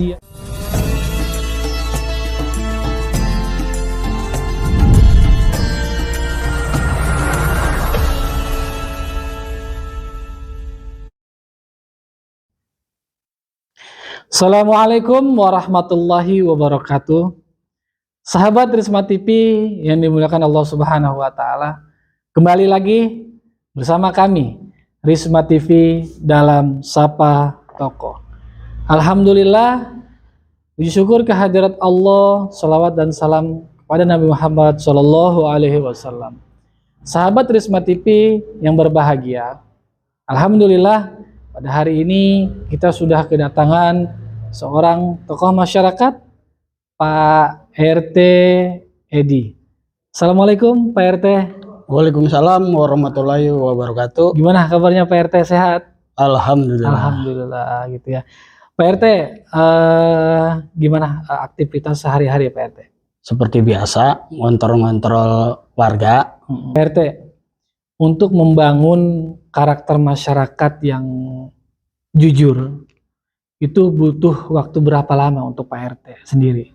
Iya. Assalamualaikum warahmatullahi wabarakatuh. Sahabat Risma TV yang dimuliakan Allah Subhanahu wa taala. Kembali lagi bersama kami Risma TV dalam Sapa Tokoh. Alhamdulillah, puji syukur kehadirat Allah, salawat dan salam kepada Nabi Muhammad Shallallahu Alaihi Wasallam. Sahabat Risma TV yang berbahagia, alhamdulillah pada hari ini kita sudah kedatangan seorang tokoh masyarakat, Pak RT Edi. Assalamualaikum Pak RT. Waalaikumsalam warahmatullahi wabarakatuh. Gimana kabarnya Pak RT, sehat? Alhamdulillah. Alhamdulillah gitu ya. Pak RT, gimana aktivitas sehari-hari Pak RT? Seperti biasa, ngontrol-ngontrol warga. Pak RT, untuk membangun karakter masyarakat yang jujur, itu butuh waktu berapa lama untuk Pak RT sendiri?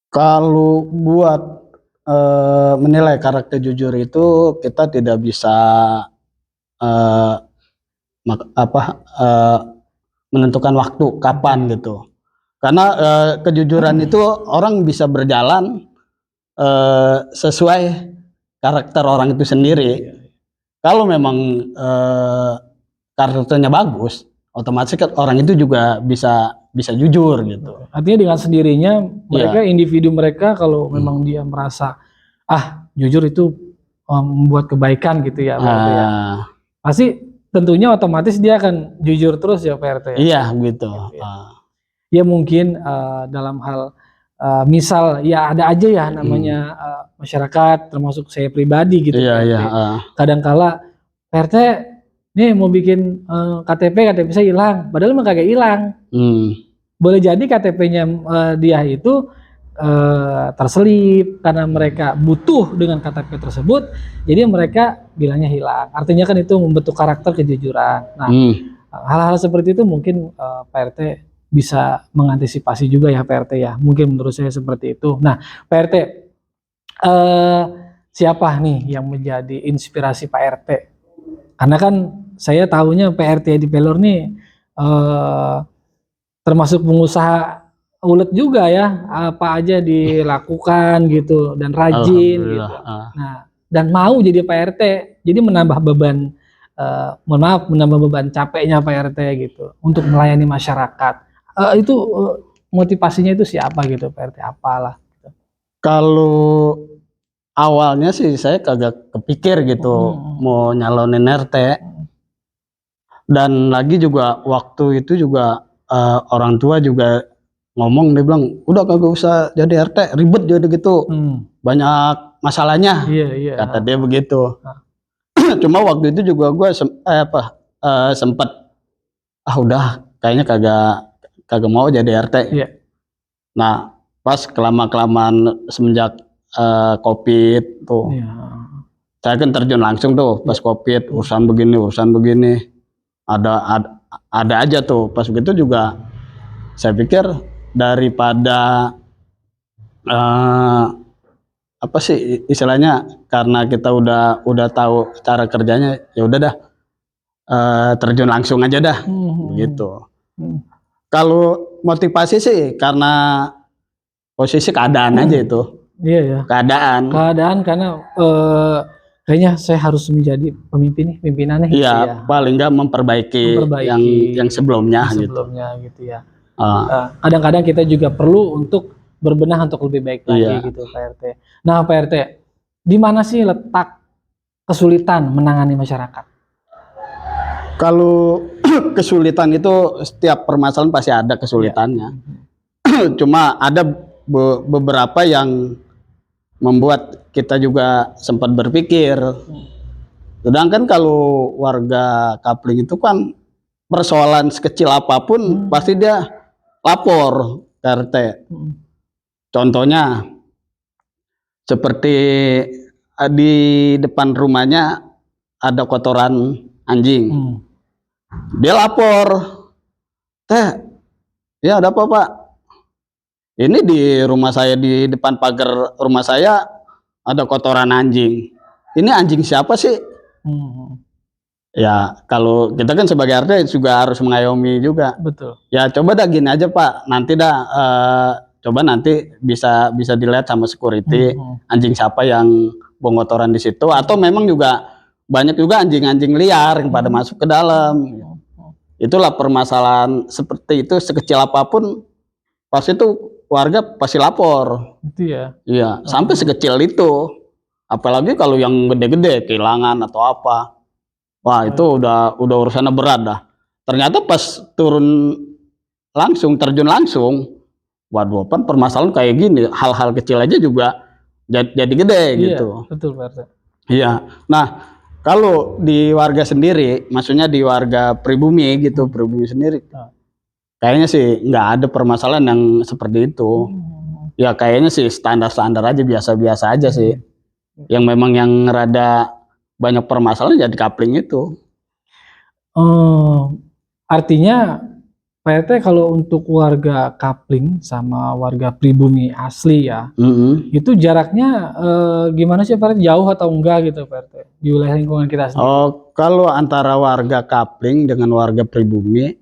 Kalau buat menilai karakter jujur itu kita tidak bisa menentukan waktu kapan gitu. Karena kejujuran itu orang bisa berjalan sesuai karakter orang itu sendiri. Kalau memang karakternya bagus, otomatis kan orang itu juga bisa jujur gitu. Artinya dengan sendirinya mereka, individu mereka kalau memang dia merasa jujur itu membuat kebaikan gitu ya, Pak RT ya. Pasti tentunya otomatis dia akan jujur terus ya Pak RT ya. Iya gitu. Ya mungkin dalam hal misal ya ada aja ya namanya masyarakat, termasuk saya pribadi gitu. Kadangkala Pak RT nih mau bikin KTP saya hilang, padahal mah kagak hilang. Boleh jadi KTP-nya dia itu terselip karena mereka butuh dengan KTP tersebut, jadi mereka bilangnya hilang. Artinya kan itu membentuk karakter kejujuran. Nah, hal-hal seperti itu mungkin Pak RT bisa mengantisipasi juga ya Pak RT ya. Mungkin menurut saya seperti itu. Nah, Pak RT, siapa nih yang menjadi inspirasi Pak RT? Karena kan saya tahunya Pak RT di Pelor nih termasuk pengusaha ulet juga ya, apa aja dilakukan gitu dan rajin gitu. Nah, dan mau jadi Pak RT, jadi menambah beban, menambah beban capeknya Pak RT gitu untuk melayani masyarakat. Itu motivasinya itu siapa gitu Pak RT, apalah? Kalau awalnya sih saya kagak kepikir gitu mau nyalonin RT. Dan lagi juga waktu itu juga orang tua juga ngomong, dia bilang udah kagak usah jadi RT, ribet jadi gitu, banyak masalahnya. Kata dia begitu. Cuma waktu itu juga gue sempet udah kayaknya kagak mau jadi RT. Nah pas kelamaan semenjak COVID tuh, saya kan terjun langsung tuh pas COVID, urusan begini ada aja tuh. Pas begitu juga saya pikir daripada apa sih istilahnya, karena kita udah tahu cara kerjanya, ya udah dah terjun langsung aja dah gitu. Kalau motivasi sih karena posisi keadaan aja itu. Iya ya. Keadaan karena kayaknya saya harus menjadi pimpinan nih. Iya, gitu ya. Paling nggak memperbaiki yang sebelumnya gitu ya. Kadang-kadang kita juga perlu untuk berbenah untuk lebih baik lagi gitu Pak RT. Nah Pak RT, di mana sih letak kesulitan menangani masyarakat? Kalau kesulitan itu setiap permasalahan pasti ada kesulitannya. Cuma ada beberapa yang membuat kita juga sempat berpikir. Sedangkan kalau warga Kapling itu kan persoalan sekecil apapun pasti dia lapor ke RT. Contohnya seperti di depan rumahnya ada kotoran anjing. Dia lapor, "Teh, Ya ada apa Pak? Ini di rumah saya, di depan pagar rumah saya ada kotoran anjing. Ini anjing siapa sih? Ya kalau kita kan sebagai RT juga harus mengayomi juga. Betul. Ya coba dah gini aja Pak, nanti dah coba nanti bisa dilihat sama security anjing siapa yang buang kotoran di situ, atau memang juga banyak juga anjing-anjing liar yang pada masuk ke dalam. Itulah permasalahan seperti itu, sekecil apapun pasti itu warga pasti lapor. Itu ya. Iya, sampai sekecil itu. Apalagi kalau yang gede-gede kehilangan atau apa. Wah, itu udah urusannya berat dah. Ternyata pas turun langsung, terjun langsung, waduh, kan permasalahan kayak gini, hal-hal kecil aja juga jadi gede gitu. Betul Pak RT. Iya. Nah, kalau di warga sendiri, maksudnya di warga pribumi gitu, pribumi sendiri, kayaknya sih nggak ada permasalahan yang seperti itu. Ya kayaknya sih standar-standar aja, biasa-biasa aja sih. Yang memang yang rada banyak permasalahan jadi kapling itu. Artinya Pak RT kalau untuk warga kapling sama warga pribumi asli ya, itu jaraknya gimana sih Pak RT? Jauh atau enggak gitu Pak RT di wilayah lingkungan kita sendiri? Oh, kalau antara warga kapling dengan warga pribumi,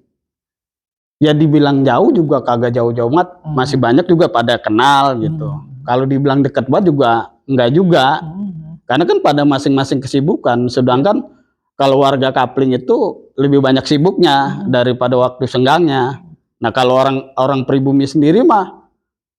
ya dibilang jauh juga kagak jauh-jauh banget, masih banyak juga pada kenal gitu. Kalau dibilang dekat banget juga enggak juga. Karena kan pada masing-masing kesibukan, sedangkan kalau warga kapling itu lebih banyak sibuknya daripada waktu senggangnya. Nah, kalau orang pribumi sendiri mah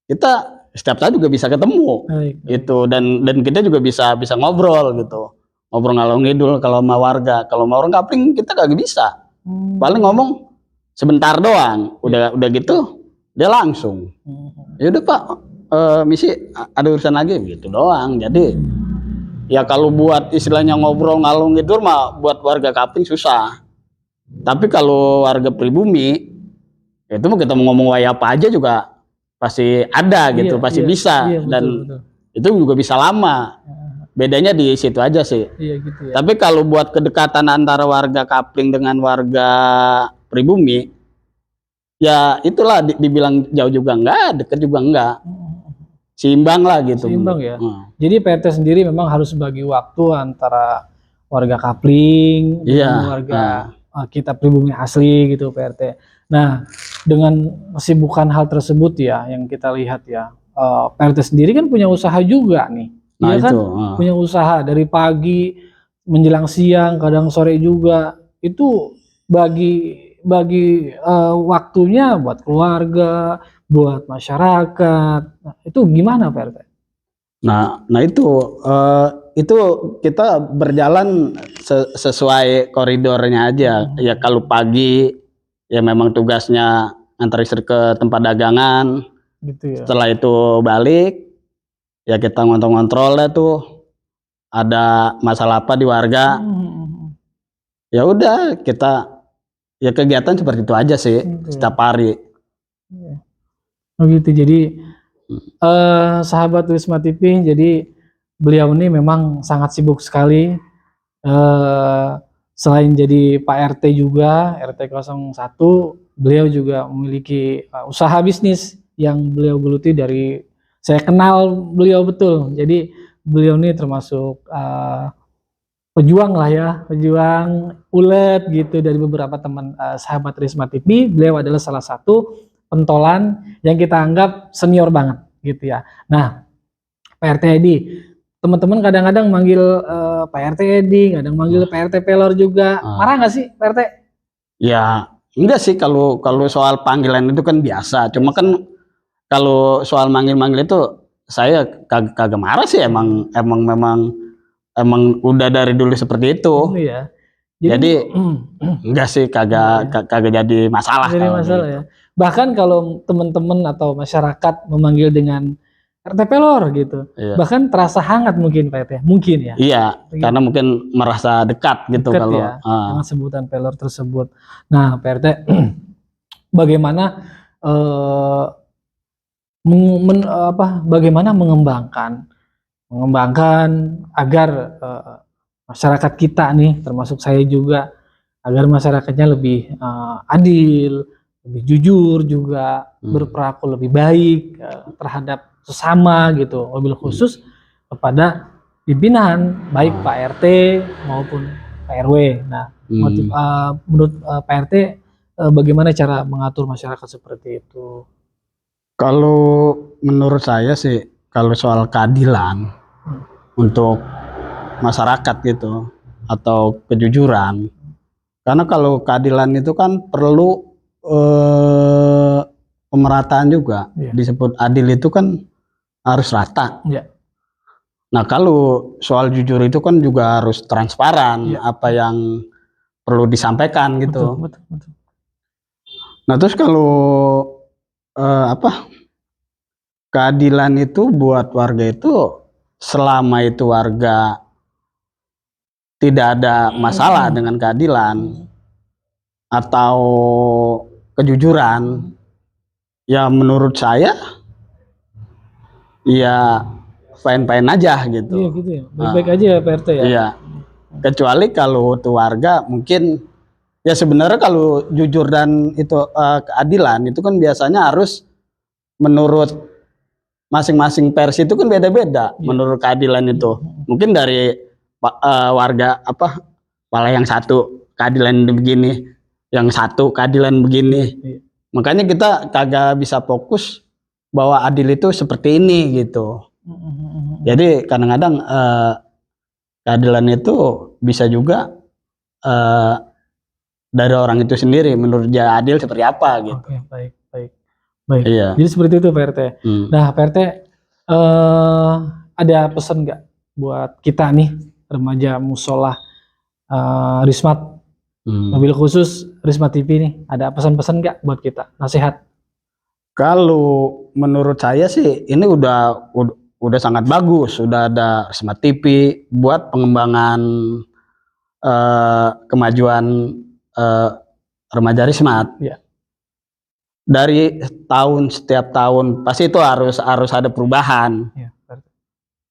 kita setiap saat juga bisa ketemu. Itu dan kita juga bisa ngobrol gitu. Ngobrol ngalor ngidul kalau sama warga. Kalau sama orang kapling kita kagak bisa. Paling ngomong sebentar doang. Udah gitu dia langsung. Ya udah Pak, misi ada urusan lagi gitu doang. Jadi ya kalau buat istilahnya ngobrol ngalung ngidul mah buat warga kapling susah. Tapi kalau warga pribumi itu mah kita mau ngomong apa aja juga pasti ada gitu, pasti bisa. Dan betul. Itu juga bisa lama. Bedanya di situ aja sih. Gitu ya. Tapi kalau buat kedekatan antara warga kapling dengan warga pribumi, ya itulah dibilang jauh juga enggak, deket juga enggak. Seimbang lah gitu. Seimbang ya. Jadi Pak RT sendiri memang harus bagi waktu antara warga kapling dengan warga kita pribumi asli gitu Pak RT. Nah, dengan kesibukan hal tersebut ya yang kita lihat ya, Pak RT sendiri kan punya usaha juga nih. Nah, kan punya usaha dari pagi menjelang siang, kadang sore juga. Itu bagi waktunya buat keluarga, buat masyarakat. Nah, itu gimana Pak RT? Nah itu kita berjalan sesuai koridornya aja. Ya kalau pagi ya memang tugasnya antar istri ke tempat dagangan. Gitu ya. Setelah itu balik ya kita ngontrol deh tuh ada masalah apa di warga. Ya udah kita ya kegiatan seperti itu aja sih setiap hari. Oh gitu. Jadi sahabat Risma TV, jadi beliau ini memang sangat sibuk sekali. Selain jadi Pak RT juga, RT 01, beliau juga memiliki usaha bisnis yang beliau geluti dari saya kenal beliau betul. Jadi beliau ini termasuk pejuang lah ya, pejuang ulet gitu dari beberapa teman sahabat Risma TV. Beliau adalah salah satu pentolan yang kita anggap senior banget gitu ya. Nah, Pak RT Edi, teman-teman kadang-kadang manggil Pak RT Edi, kadang manggil Pak RT Pelor juga. Marah nggak sih Pak RT? Ya, enggak sih kalau soal panggilan itu kan biasa. Cuma kan kalau soal manggil-manggil itu saya kagak marah sih, emang udah dari dulu seperti itu. Iya. Jadi enggak sih, kagak jadi masalah. Jadi masalah gitu. Ya. Bahkan kalau teman-teman atau masyarakat memanggil dengan RT Pelor gitu, bahkan terasa hangat mungkin Pak RT, mungkin ya. Iya, karena mungkin merasa dekat gitu kalau ya, dengan sebutan Pelor tersebut. Nah, Pak RT, bagaimana bagaimana mengembangkan agar masyarakat kita nih, termasuk saya juga, agar masyarakatnya lebih adil, lebih jujur juga, berperilaku lebih baik terhadap sesama gitu, wabil khusus kepada pimpinan, baik Pak RT maupun Pak RW. Nah, menurut Pak RT bagaimana cara mengatur masyarakat seperti itu? Kalau menurut saya sih, kalau soal keadilan untuk masyarakat gitu atau kejujuran, karena kalau keadilan itu kan perlu pemerataan juga. Disebut adil itu kan harus rata. Nah, kalau soal jujur itu kan juga harus transparan apa yang perlu disampaikan gitu. Betul. Nah, terus kalau keadilan itu buat warga itu, selama itu warga tidak ada masalah dengan keadilan atau kejujuran, ya menurut saya ya fine-fine aja gitu. Iya gitu ya, baik-baik aja ya Pak RT ya. Iya, kecuali kalau itu warga mungkin ya sebenarnya kalau jujur dan itu keadilan itu kan biasanya harus menurut masing-masing versi itu kan beda-beda. Menurut keadilan itu mungkin dari warga malah yang satu keadilan begini, yang satu keadilan begini. Makanya kita kagak bisa fokus bahwa adil itu seperti ini gitu. Jadi kadang-kadang keadilan itu bisa juga dari orang itu sendiri, menurut dia adil seperti apa gitu. Oke, baik. Iya. Jadi seperti itu Pak RT. Nah Pak RT, ada pesan nggak buat kita nih remaja musola Rismat, mobil khusus Rismat TV nih, ada pesan-pesan nggak buat kita, nasihat? Kalau menurut saya sih ini udah sangat bagus, sudah ada Rismat TV buat pengembangan kemajuan remaja Rismat. Dari setiap tahun pasti itu harus ada perubahan.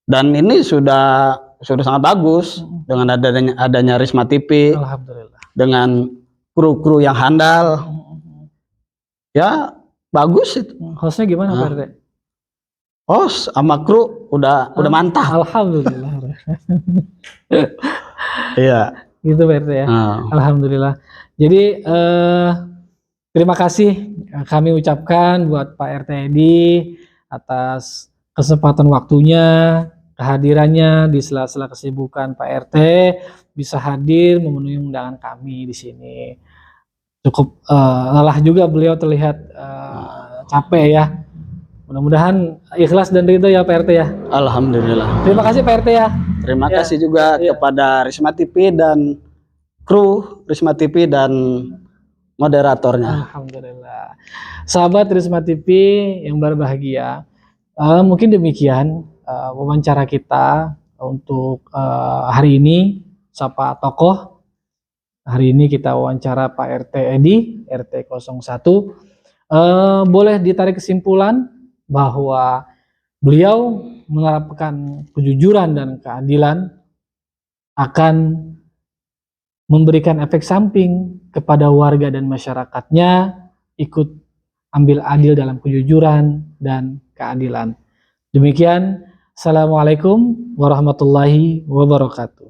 Dan ini sudah sangat bagus dengan adanya Rismat TV. Alhamdulillah. Dengan kru-kru yang handal. Ya bagus itu. Hostnya gimana Pak RT? Host sama kru udah mantap. Alhamdulillah. Iya. Gitu Pak RT ya. Alhamdulillah. Jadi terima kasih kami ucapkan buat Pak RT Edi atas kesempatan waktunya, kehadirannya di sela-sela kesibukan Pak RT bisa hadir memenuhi undangan kami di sini. Cukup lelah juga beliau terlihat capek ya. Mudah-mudahan ikhlas dan ridho ya Pak RT ya. Alhamdulillah. Terima kasih Pak RT ya. Terima kasih juga kepada Rismat TV dan kru Rismat TV dan moderatornya. Alhamdulillah. Sahabat Rismat TV yang berbahagia, mungkin demikian wawancara kita untuk hari ini, Sapa Tokoh. Hari ini kita wawancara Pak RT Edi, RT 01. Boleh ditarik kesimpulan bahwa beliau menerapkan kejujuran dan keadilan akan memberikan efek samping kepada warga dan masyarakatnya ikut ambil adil dalam kejujuran dan keadilan. Demikian, Assalamualaikum warahmatullahi wabarakatuh.